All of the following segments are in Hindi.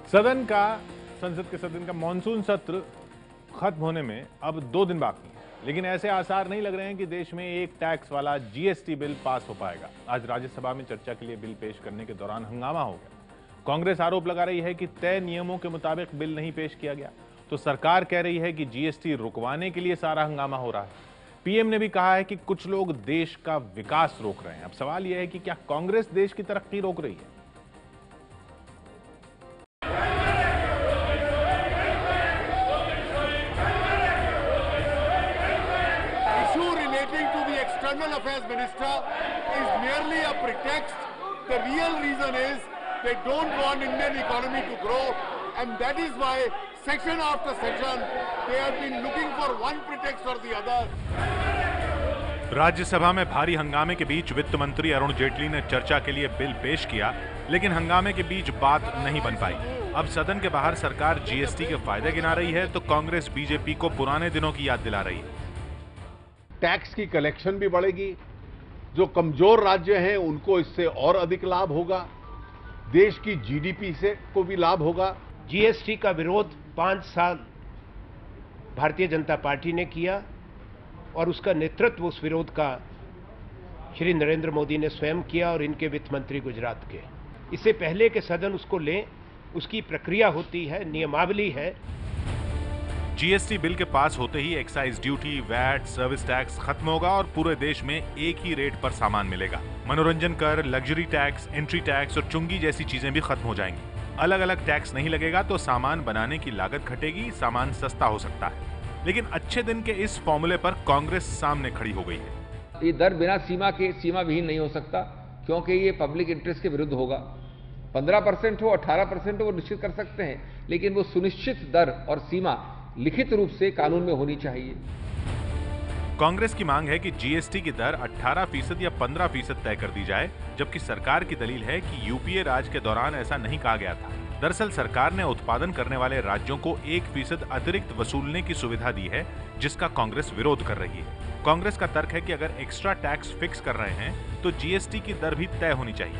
संसद के सदन का मॉनसून सत्र खत्म होने में अब 2 दिन बाकी हैं, लेकिन ऐसे आसार नहीं लग रहे हैं कि देश में एक टैक्स वाला जीएसटी बिल पास हो पाएगा। आज राज्यसभा में चर्चा के लिए बिल पेश करने के दौरान हंगामा हो गया। कांग्रेस आरोप लगा रही है कि तय नियमों के मुताबिक बिल नहीं पेश किया गया, तो सरकार कह रही है कि जीएसटी रुकवाने के लिए सारा हंगामा हो रहा है। पीएम ने भी कहा है कि कुछ लोग देश का विकास रोक रहे हैं। अब सवाल यह है कि क्या कांग्रेस देश की तरक्की रोक रही है? External Affairs Minister is merely a pretext. The real reason is they don't want Indian economy to grow, and that is why section after section they have been looking for one pretext or the other. Rajya Sabha में भारी हंगामे के बीच वित्त मंत्री अरुण जेटली ने चर्चा के लिए बिल पेश किया, लेकिन हंगामे के बीच बात नहीं बन पाई। अब सदन के बाहर सरकार जीएसटी के फायदे गिना रही है, तो कांग्रेस बीजेपी को पुराने दिनों की याद दिला रही है। टैक्स की कलेक्शन भी बढ़ेगी, जो कमजोर राज्य हैं उनको इससे और अधिक लाभ होगा, देश की जीडीपी से को भी लाभ होगा। जीएसटी का विरोध 5 साल भारतीय जनता पार्टी ने किया और उसका नेतृत्व उस विरोध का श्री नरेंद्र मोदी ने स्वयं किया और इनके वित्त मंत्री गुजरात के। इससे पहले कि सदन उसको ले, उसकी प्रक्रिया होती है, नियमावली है। जीएसटी बिल के पास होते ही excise duty, VAT, service tax खत्म होगा और पूरे देश में एक ही रेट पर सामान मिलेगा। मनोरंजन कर, लग्जरी टैक्स, एंट्री टैक्स और चुंगी जैसी चीजें भी खत्म हो जाएंगी। अलग अलग टैक्स नहीं लगेगा तो सामान बनाने की लागत घटेगी, सामान सस्ता हो सकता है। लेकिन अच्छे दिन के इस फॉर्मूले पर कांग्रेस सामने खड़ी हो गई है। ये दर बिना सीमा के सीमा विहीन नहीं हो सकता, क्योंकि ये पब्लिक इंटरेस्ट के विरुद्ध होगा। 15% हो, 18% हो, वो निश्चित कर सकते हैं, लेकिन वो सुनिश्चित दर और सीमा लिखित रूप से कानून में होनी चाहिए। कांग्रेस की मांग है कि जीएसटी की दर 18% या 15% तय कर दी जाए, जबकि सरकार की दलील है कि यूपीए राज के दौरान ऐसा नहीं कहा गया था। दरअसल सरकार ने उत्पादन करने वाले राज्यों को 1% अतिरिक्त वसूलने की सुविधा दी है, जिसका कांग्रेस विरोध कर रही है। कांग्रेस का तर्क है कि अगर एक्स्ट्रा टैक्स फिक्स कर रहे हैं तो जीएसटी की दर भी तय होनी चाहिए।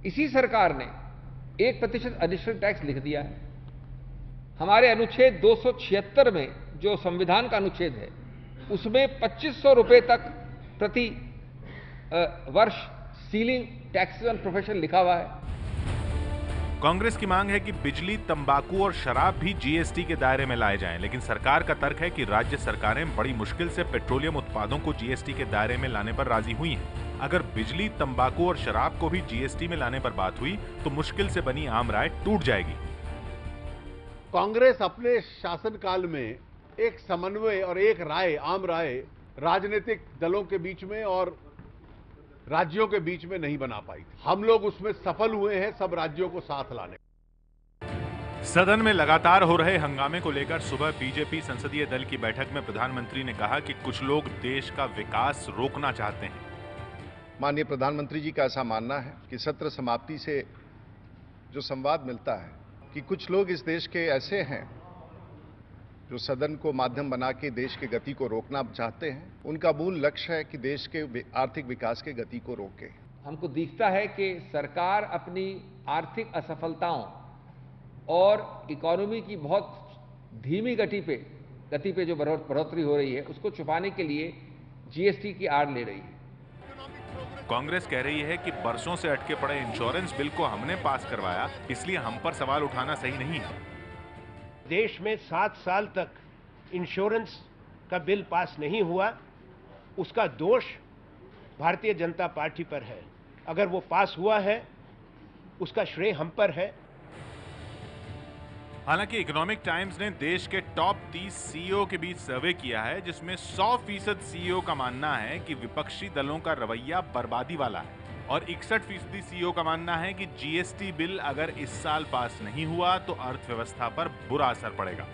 इसी सरकार ने 1% एडिशनल टैक्स लिख दिया है। हमारे अनुच्छेद 276 में, जो संविधान का अनुच्छेद है, उसमें 2500 रुपए तक प्रति वर्ष सीलिंग टैक्सेस ऑन प्रोफेशन लिखा हुआ है। कांग्रेस की मांग है कि बिजली, तंबाकू और शराब भी जीएसटी के दायरे में लाए जाएं, लेकिन सरकार का तर्क है कि राज्य सरकारें बड़ी मुश्किल से पेट्रोलियम उत्पादों को जीएसटी के दायरे में लाने पर राजी हुई हैं। अगर बिजली, तंबाकू और शराब को भी जीएसटी में लाने पर बात हुई तो मुश्किल से बनी आम राय टूट जाएगी। कांग्रेस अपने शासनकाल में एक समन्वय और एक राय, आम राय राजनीतिक दलों के बीच में और राज्यों के बीच में नहीं बना पाई। हम लोग उसमें सफल हुए हैं, सब राज्यों को साथ लाने। सदन में लगातार हो रहे हंगामे को लेकर सुबह बीजेपी संसदीय दल की बैठक में प्रधानमंत्री ने कहा कि कुछ लोग देश का विकास रोकना चाहते हैं। माननीय प्रधानमंत्री जी का ऐसा मानना है कि सत्र समाप्ति से जो संवाद मिलता है कि कुछ लोग इस देश के ऐसे हैं जो सदन को माध्यम बना के देश के गति को रोकना चाहते हैं। उनका मूल लक्ष्य है कि देश के आर्थिक विकास के गति को रोके। हमको दिखता है कि सरकार अपनी आर्थिक असफलताओं और इकोनॉमी की बहुत धीमी गति पे जो बढ़ोतरी हो रही है, उसको छुपाने के लिए जीएसटी की आड़ ले रही है। कांग्रेस कह रही है कि बरसों से अटके पड़े इंश्योरेंस बिल को हमने पास करवाया, इसलिए हम पर सवाल उठाना सही नहीं है। देश में 7 साल तक इंश्योरेंस का बिल पास नहीं हुआ, उसका दोष भारतीय जनता पार्टी पर है। अगर वो पास हुआ है, उसका श्रेय हम पर है। हालांकि इकोनॉमिक टाइम्स ने देश के टॉप 30 सीईओ के बीच सर्वे किया है, जिसमें 100% सीईओ का मानना है कि विपक्षी दलों का रवैया बर्बादी वाला है और 61% सीईओ का मानना है कि जीएसटी बिल अगर इस साल पास नहीं हुआ तो अर्थव्यवस्था पर बुरा असर पड़ेगा।